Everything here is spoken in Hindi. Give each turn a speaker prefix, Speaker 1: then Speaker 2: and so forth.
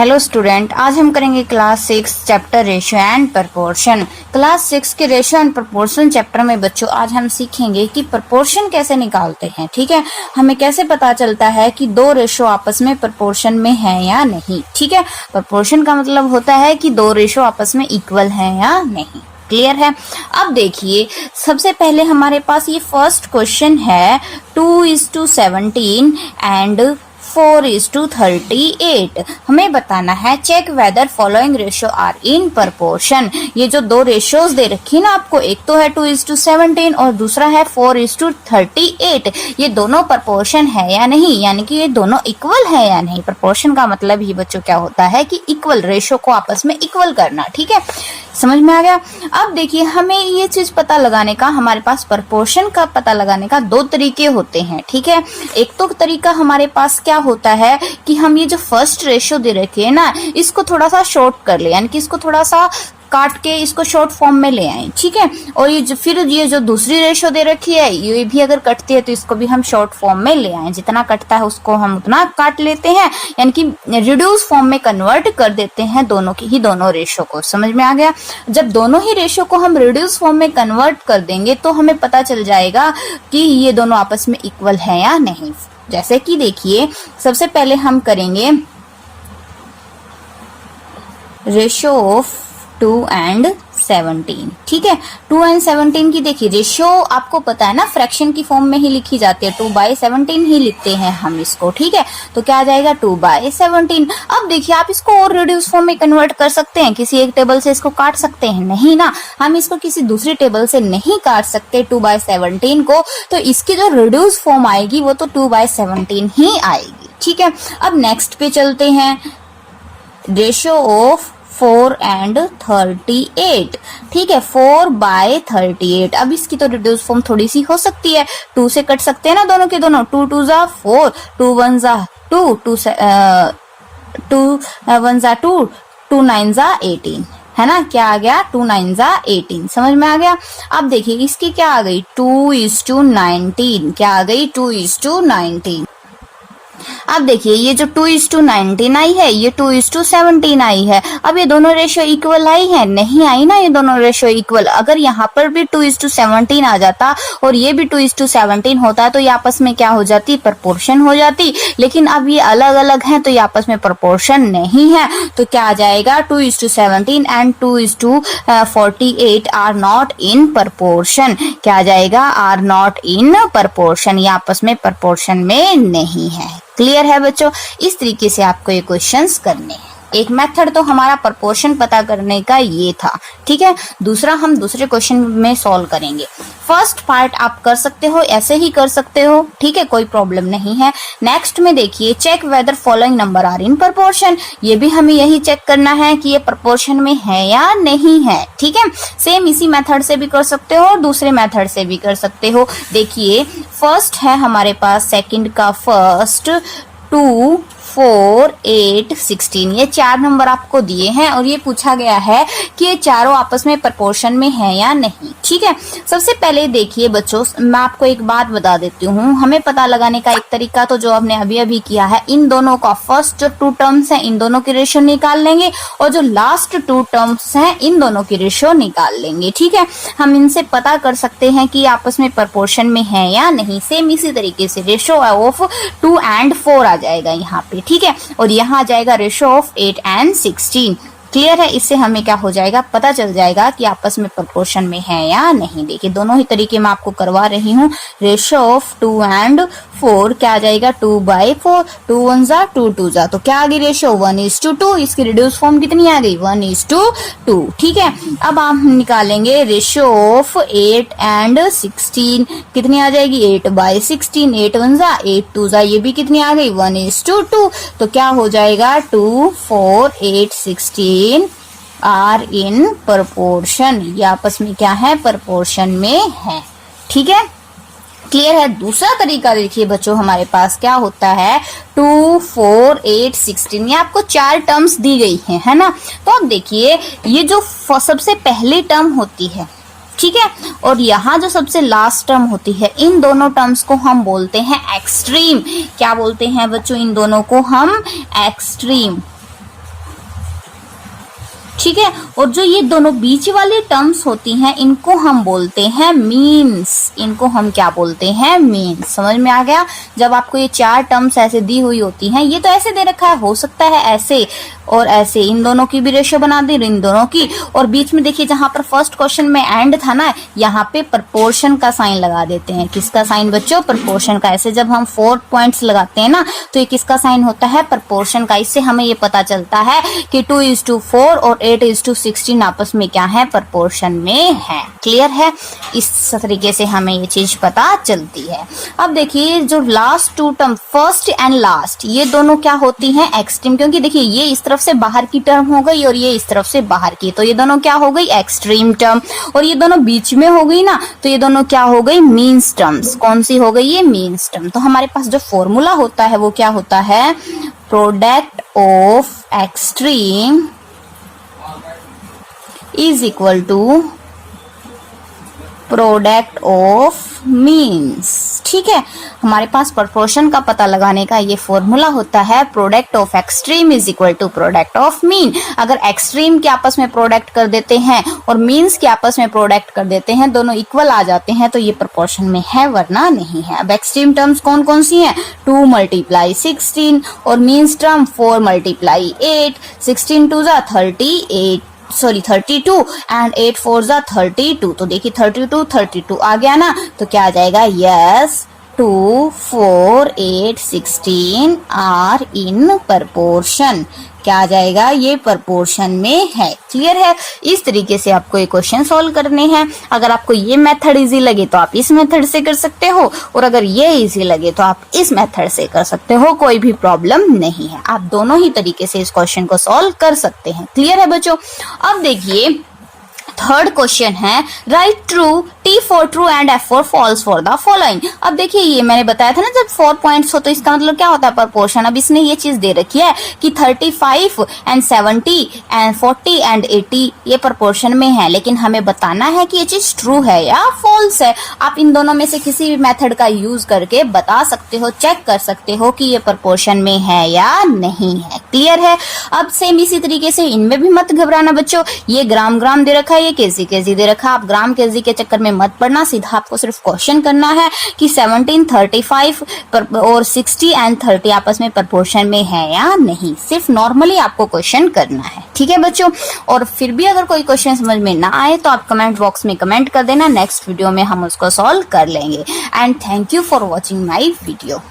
Speaker 1: हेलो स्टूडेंट, आज हम करेंगे class 6 chapter ratio and proportion. Class 6 के रेशियो एंड प्रपोर्शन चैप्टर में बच्चों आज हम सीखेंगे कि प्रपोर्शन कैसे निकालते हैं। ठीक है, हमें कैसे पता चलता है कि दो रेशियो आपस में प्रपोर्शन में है या नहीं। ठीक है, प्रपोर्शन का मतलब होता है कि दो रेशियो आपस में इक्वल है या नहीं। क्लियर है। अब देखिए, सबसे पहले हमारे पास ये फर्स्ट क्वेश्चन है 2:17 एंड 4:38। हमें बताना है check whether following ratio are in proportion. ये जो दो रेशियोज दे रखी है ना आपको, एक तो है 2:17 और दूसरा है 4:38। ये दोनों प्रपोर्शन है या नहीं, यानी कि ये दोनों इक्वल है या नहीं। प्रपोर्शन का मतलब ही बच्चों क्या होता है कि इक्वल, रेशियो को आपस में इक्वल करना। ठीक है, समझ में आ गया। अब देखिए, हमें ये चीज पता लगाने का, हमारे पास प्रपोर्शन का पता लगाने का दो तरीके होते हैं। ठीक है, एक तो तरीका हमारे पास क्या होता है कि हम ये जो फर्स्ट रेशियो दे रखे है ना, इसको थोड़ा सा शॉर्ट कर ले, यानी कि इसको थोड़ा सा काट के इसको शॉर्ट फॉर्म में ले आए। ठीक है, और ये जो दूसरी रेशियो दे रखी है, ये भी अगर कटती है तो इसको भी हम शॉर्ट फॉर्म में ले आए। जितना कटता है उसको हम उतना काट लेते हैं, यानी कि रिड्यूस फॉर्म में कन्वर्ट कर देते हैं दोनों रेशियो को। समझ में आ गया। जब दोनों ही रेशियो को हम रिड्यूस फॉर्म में कन्वर्ट कर देंगे तो हमें पता चल जाएगा कि ये दोनों आपस में इक्वल है या नहीं। जैसे कि देखिए, सबसे पहले हम करेंगे रेशियो ऑफ 2 and 17। ठीक है, 2 and 17 की देखिए रेशियो आपको पता है ना, फ्रैक्शन की फॉर्म में ही लिखी जाती है। 2/17 ही लिखते हैं हम इसको। ठीक है, तो क्या आ जाएगा 2/17। अब देखिए, आप इसको और रिड्यूस फॉर्म में कन्वर्ट कर सकते हैं। किसी एक टेबल से इसको काट सकते हैं, नहीं ना, हम इसको किसी दूसरी टेबल से नहीं काट सकते 2/17 को। तो इसकी जो रिड्यूस फॉर्म आएगी वो तो 2/17 ही आएगी। ठीक है, अब नेक्स्ट पे चलते हैं, रेशियो ऑफ 4 and 38। ठीक है, 4/38। अब इसकी तो रिड्यूस फॉर्म थोड़ी सी हो सकती है, 2 से कट सकते हैं ना दोनों के दोनों। 2 2 जा 4, 2 1 जा 2, 2 1 जा 2, 2 9 जा 18, है ना। क्या आ गया 2 9 जा 18। समझ में आ गया। अब देखिए, इसकी क्या आ गई 2:19। क्या आ गई 2:19। अब देखिए, ये जो 2:19 आई है, ये 2:17 आई है। अब ये दोनों रेशियो इक्वल आई है? नहीं आई ना, ये दोनों रेशियो इक्वल। अगर यहाँ पर भी 2:17 आ जाता और ये भी 2:17 होता तो ये आपस में क्या हो जाती, प्रपोर्शन हो जाती। लेकिन अब ये अलग अलग हैं तो ये आपस में प्रपोर्शन नहीं है। तो क्या आ जाएगा 2:17 and 2:48 are not in proportion. क्या आ जाएगा, आर नॉट इन प्रपोर्शन। ये आपस में प्रपोर्शन में नहीं है। क्लियर है बच्चों। इस तरीके से आपको ये क्वेश्चंस करने हैं। एक मेथड तो हमारा प्रपोर्शन पता करने का ये था। ठीक है, दूसरा हम दूसरे क्वेश्चन में सॉल्व करेंगे। फर्स्ट पार्ट आप कर सकते हो, ऐसे ही कर सकते हो। ठीक है, कोई प्रॉब्लम नहीं है। नेक्स्ट में देखिए, check whether following number are in proportion. ये भी हमें यही चेक करना है कि ये प्रपोर्शन में है या नहीं है। ठीक है, सेम इसी मेथड से भी कर सकते हो और दूसरे मेथड से भी कर सकते हो। देखिए, फर्स्ट है हमारे पास सेकंड का फर्स्ट 2 4 8 16। ये 4 नंबर आपको दिए हैं और ये पूछा गया है कि ये चारों आपस में प्रपोर्शन में है या नहीं। ठीक है, सबसे पहले देखिए बच्चों, मैं आपको एक बात बता देती हूँ। हमें पता लगाने का एक तरीका तो जो आपने अभी अभी किया है, इन दोनों का फर्स्ट जो 2 टर्म्स हैं इन दोनों की रेशियो निकाल लेंगे और जो लास्ट 2 टर्म्स हैं इन दोनों की रेशियो निकाल लेंगे। ठीक है, हम इनसे पता कर सकते हैं कि आपस में प्रपोर्शन में है या नहीं। सेम इसी तरीके से रेशियो ऑफ 2 and 4 आ जाएगा यहाँ पे। ठीक है, और यहाँ आ जाएगा रेशियो ऑफ 8 and 16। क्लियर है। इससे हमें क्या हो जाएगा, पता चल जाएगा कि आपस में प्रपोर्शन में है या नहीं। देखिए, दोनों ही तरीके मैं आपको करवा रही हूँ। रेशियो ऑफ 2 and 4 क्या आ जाएगा 2/4, 2 1 जा 2 2 जा, तो क्या आ गई रेशियो 1:2। इसकी रिड्यूस फॉर्म कितनी आ गई 1:2। ठीक है, अब हम निकालेंगे रेशियो ऑफ 8 and 16। कितनी आ जाएगी 8/16, 8 1 जा 8 2 जा, ये भी कितनी आ गई 1:2। तो क्या हो जाएगा 2 4 8 16 आर इन प्रपोर्शन। ये आपस में क्या है, प्रपोर्शन में है। ठीक है, क्लियर है। दूसरा तरीका देखिए बच्चों, हमारे पास क्या होता है 2 4 8 16। ये आपको 4 टर्म्स दी गई है ना। तो अब देखिए, ये जो सबसे पहली टर्म होती है, ठीक है, और यहाँ जो सबसे लास्ट टर्म होती है, इन दोनों टर्म्स को हम बोलते हैं एक्सट्रीम। क्या बोलते हैं बच्चों, इन दोनों को हम एक्सट्रीम। ठीक है। और जो ये दोनों बीच वाली टर्म्स होती हैं इनको हम बोलते हैं मीन्स। इनको हम क्या बोलते हैं? मीन्स। समझ में आ गया? जब आपको ये चार टर्म्स ऐसे दी हुई होती हैं, ये तो ऐसे दे रखा है, हो सकता है ऐसे और ऐसे, इन दोनों की भी रेशियो बना दी, इन दोनों की, और बीच में देखिए जहां पर फर्स्ट क्वेश्चन में एंड था ना, यहाँ पे प्रपोर्शन का साइन लगा देते हैं। किसका साइन बच्चों? प्रपोर्शन का। ऐसे जब हम 4 पॉइंट्स लगाते हैं ना, तो ये किसका साइन होता है? प्रपोर्शन का। इससे हमें ये पता चलता है कि 2:4 और 8:16 आपस में क्या है? प्रपोर्शन में है। क्लियर है? इस तरीके से हमें ये चीज पता चलती है। अब देखिए जो last two term, first and last, ये दोनों क्या होती हैं? एक्सट्रीम। क्योंकि देखिए ये इस तरफ से बाहर की टर्म हो गई और ये इस तरफ से बाहर की, तो ये दोनों क्या हो गई? Extreme term. और ये दोनों बीच में हो गई ना, तो ये दोनों क्या हो गई? Means terms. कौन सी हो गई? ये मीन्स टर्म। तो हमारे पास जो फॉर्मूला होता है वो क्या होता है? Product of extreme is equal to product of means. ठीक है, हमारे पास प्रपोर्शन का पता लगाने का ये फॉर्मूला होता है, product of extreme is equal to product of mean. अगर एक्सट्रीम के आपस में प्रोडक्ट कर देते हैं और मीन्स के आपस में प्रोडक्ट कर देते हैं, दोनों इक्वल आ जाते हैं, तो ये प्रपोर्शन में है, वरना नहीं है। अब एक्सट्रीम टर्म्स कौन कौन सी हैं? 2 × 16 और मीन्स टर्म 4 × 8, 16 2 जा 32 एंड 8 4 जा 32। तो देखिए 32 आ गया ना, तो क्या आ जाएगा? Yes, 2 4 8 16 are in proportion. क्या आ जाएगा? ये प्रपोर्शन में है। क्लियर है? इस तरीके से आपको ये क्वेश्चन सॉल्व करने हैं। अगर आपको ये मेथड इजी लगे तो आप इस मेथड से कर सकते हो, और अगर ये इजी लगे तो आप इस मेथड से कर सकते हो, कोई भी प्रॉब्लम नहीं है। आप दोनों ही तरीके से इस क्वेश्चन को सॉल्व कर सकते हैं। क्लियर है बच्चों? अब देखिए थर्ड क्वेश्चन है, right true, T for true and F for false for the following. अब देखिए ये मैंने बताया था ना, जब 4 पॉइंट्स हो तो इसका मतलब क्या होता है? प्रपोर्शन। अब इसने ये चीज दे रखी है कि 35 एंड 70 एंड 40 एंड 80 ये प्रपोर्शन में है, लेकिन हमें बताना है कि ये चीज ट्रू है या फॉल्स है। आप इन दोनों में से किसी भी मेथड का यूज करके बता सकते हो, चेक कर सकते हो कि ये प्रपोर्शन में है या नहीं है। क्लियर है? अब सेम इसी तरीके से इनमें भी मत घबराना बच्चों। ये ग्राम दे रखा है, ये केजी दे रखा है। आप ग्राम केजी के चक्कर में मत पड़ना, सीधा आपको सिर्फ क्वेश्चन करना है कि 17 35 और 60 एंड 30 आपस में प्रपोर्शन में है या नहीं। सिर्फ नॉर्मली आपको क्वेश्चन करना है। ठीक है बच्चों? और फिर भी अगर कोई क्वेश्चन समझ में ना आए तो आप कमेंट बॉक्स में कमेंट कर देना, नेक्स्ट वीडियो में हम उसको सॉल्व कर लेंगे। And thank you for watching my video.